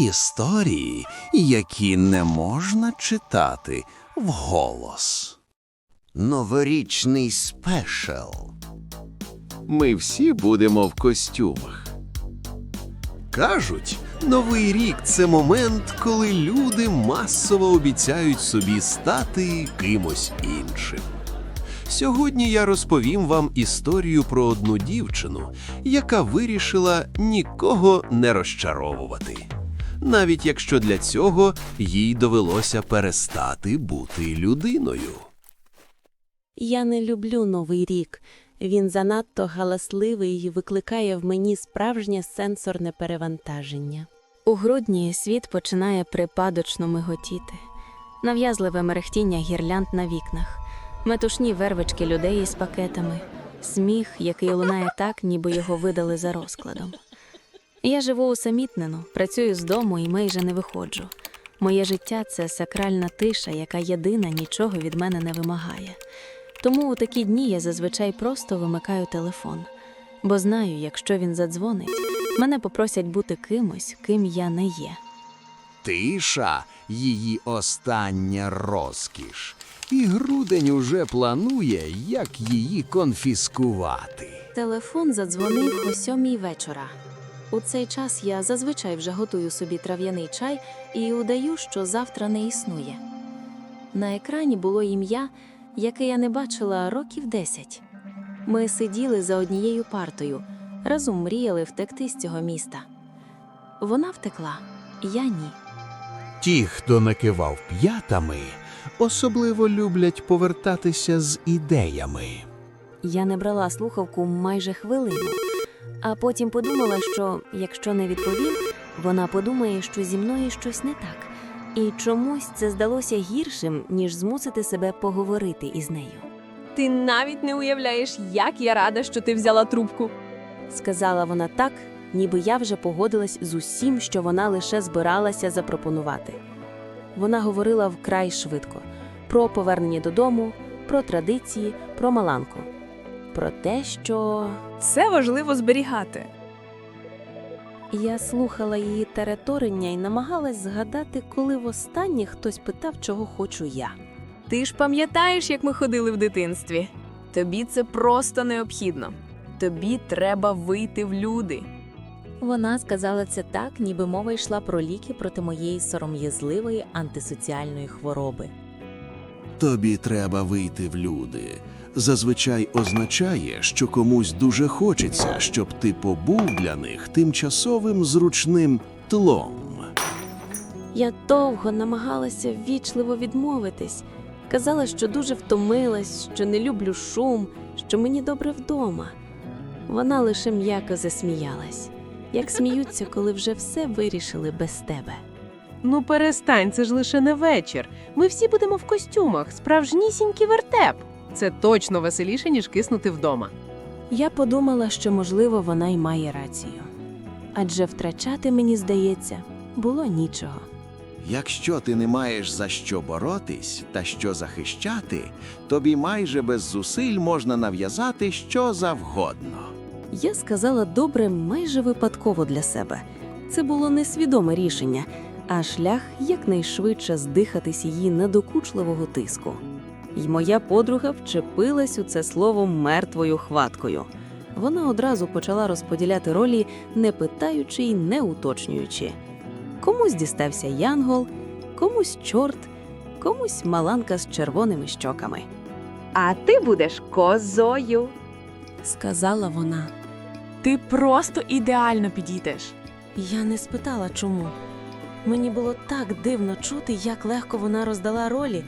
Історії, які не можна читати вголос. Новорічний спешл. Ми всі будемо в костюмах. Кажуть, Новий рік – це момент, коли люди масово обіцяють собі стати кимось іншим. Сьогодні я розповім вам історію про одну дівчину, яка вирішила нікого не розчаровувати. Навіть якщо для цього їй довелося перестати бути людиною. Я не люблю Новий рік. Він занадто галасливий і викликає в мені справжнє сенсорне перевантаження. У грудні світ починає припадочно миготіти. Нав'язливе мерехтіння гірлянд на вікнах, метушні вервички людей із пакетами, сміх, який лунає так, ніби його видали за розкладом. Я живу усамітнено, працюю з дому і майже не виходжу. Моє життя – це сакральна тиша, яка єдина нічого від мене не вимагає. Тому у такі дні я зазвичай просто вимикаю телефон. Бо знаю, якщо він задзвонить, мене попросять бути кимось, ким я не є. Тиша – її остання розкіш. І грудень уже планує, як її конфіскувати. Телефон задзвонив о 7:00 вечора. У цей час я зазвичай вже готую собі трав'яний чай і удаю, що завтра не існує. На екрані було ім'я, яке я не бачила років 10. Ми сиділи за однією партою, разом мріяли втекти з цього міста. Вона втекла, я ні. Ті, хто накивав п'ятами, особливо люблять повертатися з ідеями. Я не брала слухавку майже хвилину, а потім подумала, що якщо не відповім, вона подумає, що зі мною щось не так. І чомусь це здалося гіршим, ніж змусити себе поговорити із нею. Ти навіть не уявляєш, як я рада, що ти взяла трубку. Сказала вона так, ніби я вже погодилась з усім, що вона лише збиралася запропонувати. Вона говорила вкрай швидко. Про повернення додому, про традиції, про Маланку. Про те, що... Це важливо зберігати. Я слухала її тараторення і намагалась згадати, коли востаннє хтось питав, чого хочу я. Ти ж пам'ятаєш, як ми ходили в дитинстві? Тобі це просто необхідно. Тобі треба вийти в люди. Вона сказала це так, ніби мова йшла про ліки проти моєї сором'язливої антисоціальної хвороби. Тобі треба вийти в люди. Зазвичай означає, що комусь дуже хочеться, щоб ти побув для них тимчасовим зручним тлом. Я довго намагалася ввічливо відмовитись. Казала, що дуже втомилась, що не люблю шум, що мені добре вдома. Вона лише м'яко засміялась. Як сміються, коли вже все вирішили без тебе. Ну перестань, це ж лише не вечір. Ми всі будемо в костюмах, справжнісінький вертеп. Це точно веселіше, ніж киснути вдома. Я подумала, що, можливо, вона й має рацію. Адже втрачати, мені здається, було нічого. Якщо ти не маєш за що боротись та що захищати, тобі майже без зусиль можна нав'язати що завгодно. Я сказала добре майже випадково для себе. Це було несвідоме рішення, а шлях якнайшвидше здихатись її недокучливого тиску. І моя подруга вчепилась у це слово мертвою хваткою. Вона одразу почала розподіляти ролі, не питаючи й не уточнюючи. Комусь дістався янгол, комусь чорт, комусь Маланка з червоними щоками. А ти будеш козою. Сказала вона. Ти просто ідеально підійдеш. Я не спитала, чому. Мені було так дивно чути, як легко вона роздала ролі,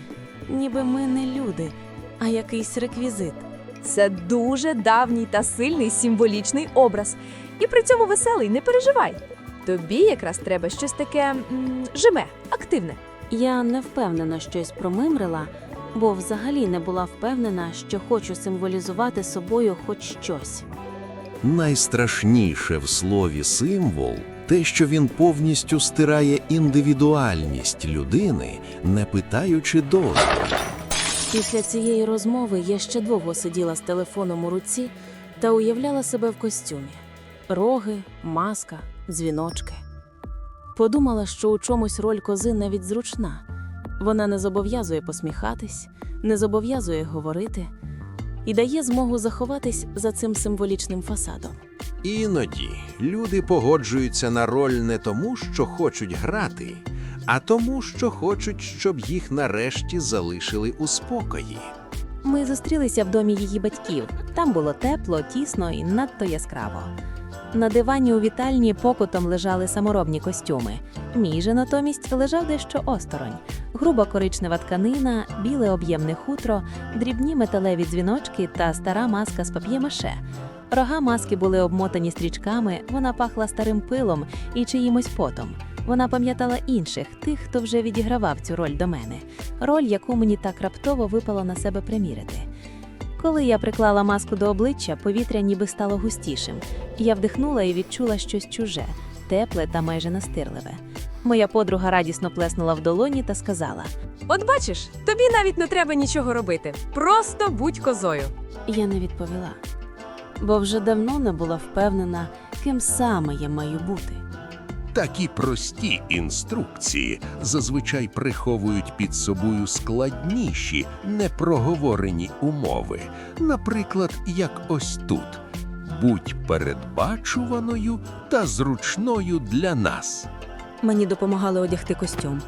ніби ми не люди, а якийсь реквізит. Це дуже давній та сильний символічний образ. І при цьому веселий, не переживай. Тобі якраз треба щось таке жиме, активне. Я не впевнена щось промимрила, бо взагалі не була впевнена, що хочу символізувати собою хоч щось. Найстрашніше в слові «символ» – те, що він повністю стирає індивідуальність людини, не питаючи дозволу. Після цієї розмови я ще довго сиділа з телефоном у руці та уявляла себе в костюмі. Роги, маска, дзвіночки. Подумала, що у чомусь роль кози навіть зручна. Вона не зобов'язує посміхатись, не зобов'язує говорити і дає змогу заховатись за цим символічним фасадом. Іноді люди погоджуються на роль не тому, що хочуть грати, а тому, що хочуть, щоб їх нарешті залишили у спокої. Ми зустрілися в домі її батьків. Там було тепло, тісно і надто яскраво. На дивані у вітальні покутом лежали саморобні костюми. Мій же натомість лежав дещо осторонь. Груба коричнева тканина, біле об'ємне хутро, дрібні металеві дзвіночки та стара маска з пап'є-маше. Рога маски були обмотані стрічками, вона пахла старим пилом і чиїмось потом. Вона пам'ятала інших, тих, хто вже відігравав цю роль до мене. Роль, яку мені так раптово випало на себе приміряти. Коли я приклала маску до обличчя, повітря ніби стало густішим. Я вдихнула і відчула щось чуже, тепле та майже настирливе. Моя подруга радісно плеснула в долоні та сказала: От бачиш, тобі навіть не треба нічого робити. Просто будь козою. Я не відповіла, бо вже давно не була впевнена, ким саме я маю бути. Такі прості інструкції зазвичай приховують під собою складніші, непроговорені умови. Наприклад, як ось тут. Будь передбачуваною та зручною для нас. Мені допомагали одягти костюм.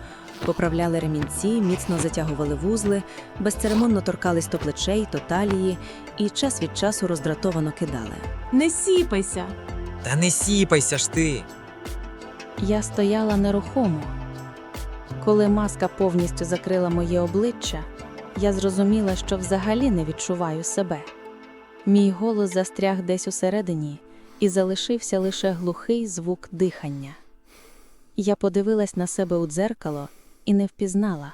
Поправляли ремінці, міцно затягували вузли, безцеремонно торкались то плечей, то талії і час від часу роздратовано кидали. Не сіпайся. Та не сіпайся ж ти. Я стояла нерухомо. Коли маска повністю закрила моє обличчя, я зрозуміла, що взагалі не відчуваю себе. Мій голос застряг десь усередині, і залишився лише глухий звук дихання. Я подивилась на себе у дзеркало і не впізнала.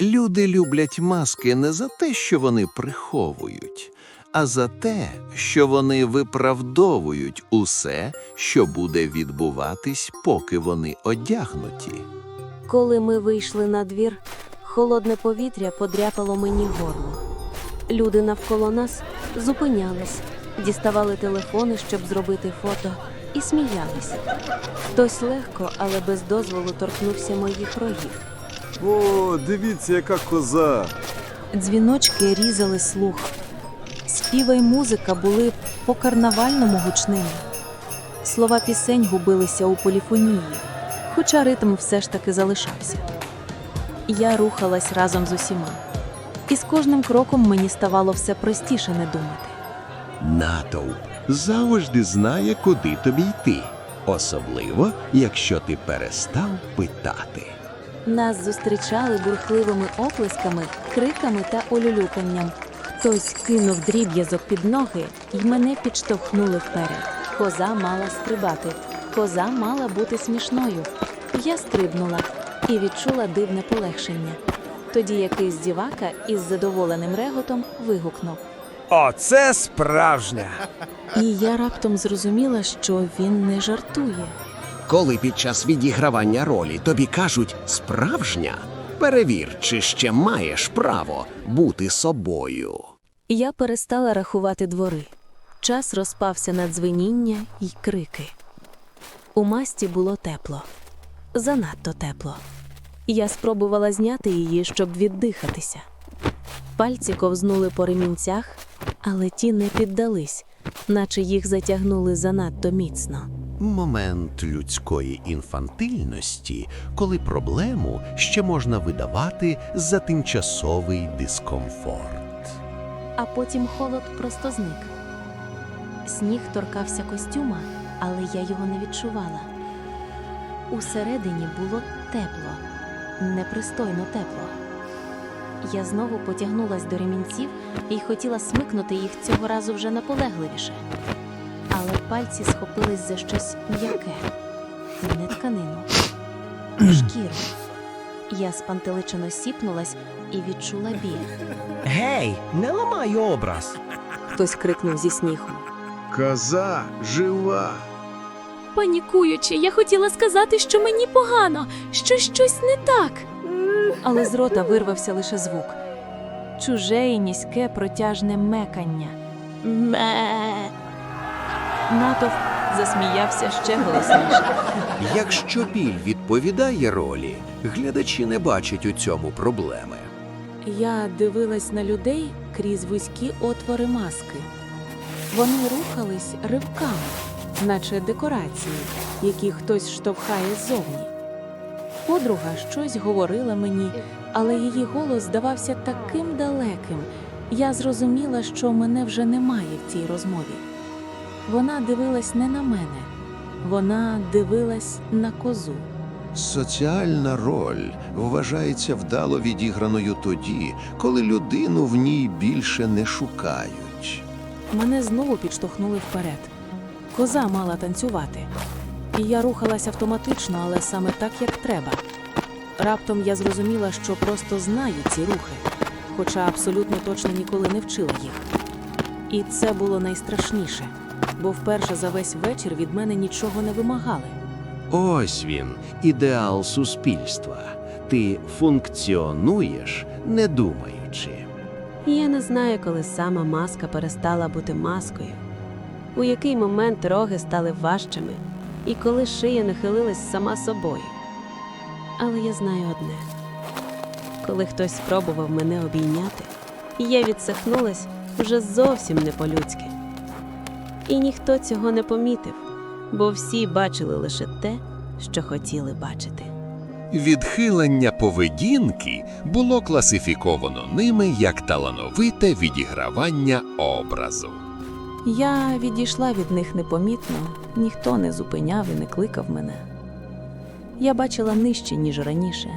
Люди люблять маски не за те, що вони приховують, а за те, що вони виправдовують усе, що буде відбуватись, поки вони одягнуті. Коли ми вийшли на двір, холодне повітря подряпало мені горло. Люди навколо нас зупинялись, діставали телефони, щоб зробити фото, і сміялись. Хтось легко, але без дозволу торкнувся моїх рогів. О, дивіться, яка коза! Дзвіночки різали слух. Співи й музика були по-карнавальному гучними. Слова пісень губилися у поліфонії, хоча ритм все ж таки залишався. Я рухалась разом з усіма. І з кожним кроком мені ставало все простіше не думати. Натовп завжди знає, куди тобі йти. Особливо, якщо ти перестав питати. Нас зустрічали бурхливими оплесками, криками та улюлюканням. Хтось кинув дріб'язок під ноги, і мене підштовхнули вперед. Коза мала стрибати. Коза мала бути смішною. Я стрибнула і відчула дивне полегшення. Тоді якийсь дівака із задоволеним реготом вигукнув. Оце справжня! І я раптом зрозуміла, що він не жартує. Коли під час відігравання ролі тобі кажуть «справжня», перевір, чи ще маєш право бути собою. Я перестала рахувати двори. Час розпався на дзвеніння й крики. У масті було тепло. Занадто тепло. Я спробувала зняти її, щоб віддихатися. Пальці ковзнули по ремінцях, але ті не піддались, наче їх затягнули занадто міцно. Момент людської інфантильності, коли проблему ще можна видавати за тимчасовий дискомфорт. А потім холод просто зник. Сніг торкався костюма, але я його не відчувала. Усередині було тепло, непристойно тепло. Я знову потягнулась до ремінців і хотіла смикнути їх цього разу вже наполегливіше. Але пальці схопились за щось м'яке, не тканину, шкіру. Я спантеличено сіпнулась і відчула біль. Гей, не ламай образ. Хтось крикнув зі сміхом. Коза жива. Панікуючи, я хотіла сказати, що мені погано, що щось не так. Але з рота вирвався лише звук. Чуже і низьке протяжне мекання. Ме. Натовп засміявся ще голосніше. Якщо біль відповідає ролі, глядачі не бачать у цьому проблеми. Я дивилась на людей крізь вузькі отвори маски. Вони рухались ривками, наче декорації, які хтось штовхає ззовні. Подруга щось говорила мені, але її голос здавався таким далеким. Я зрозуміла, що мене вже немає в цій розмові. Вона дивилась не на мене, вона дивилась на козу. Соціальна роль вважається вдало відіграною тоді, коли людину в ній більше не шукають. Мене знову підштовхнули вперед. Коза мала танцювати. І я рухалась автоматично, але саме так, як треба. Раптом я зрозуміла, що просто знаю ці рухи, хоча абсолютно точно ніколи не вчила їх. І це було найстрашніше, бо вперше за весь вечір від мене нічого не вимагали. Ось він, ідеал суспільства. Ти функціонуєш, не думаючи. Я не знаю, коли сама маска перестала бути маскою, у який момент роги стали важчими, і коли шия нахилилась сама собою. Але я знаю одне. Коли хтось спробував мене обійняти, я відсахнулась вже зовсім не по-людськи. І ніхто цього не помітив, бо всі бачили лише те, що хотіли бачити. Відхилення поведінки було класифіковано ними як талановите відігравання образу. Я відійшла від них непомітно, ніхто не зупиняв і не кликав мене. Я бачила нижче, ніж раніше.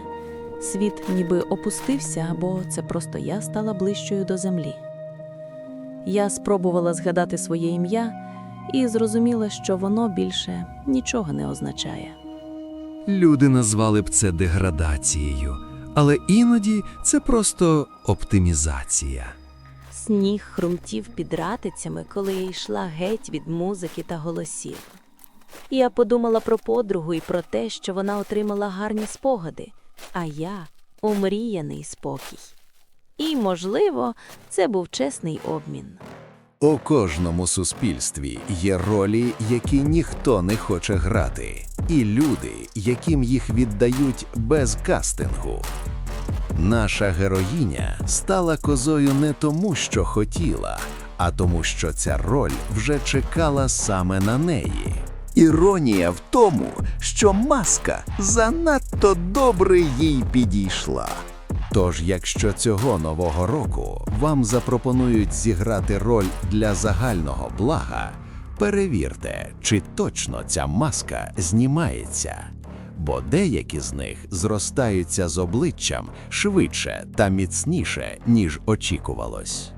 Світ ніби опустився, або це просто я стала ближчою до землі. Я спробувала згадати своє ім'я і зрозуміла, що воно більше нічого не означає. Люди назвали б це деградацією, але іноді це просто оптимізація. Сніг хрумтів під ратицями, коли я йшла геть від музики та голосів. Я подумала про подругу і про те, що вона отримала гарні спогади, а я – омріяний спокій. І, можливо, це був чесний обмін. У кожному суспільстві є ролі, які ніхто не хоче грати, і люди, яким їх віддають без кастингу. Наша героїня стала козою не тому, що хотіла, а тому, що ця роль вже чекала саме на неї. Іронія в тому, що маска занадто добре їй підійшла. Тож, якщо цього нового року вам запропонують зіграти роль для загального блага, перевірте, чи точно ця маска знімається. Бо деякі з них зростаються з обличчям швидше та міцніше, ніж очікувалось.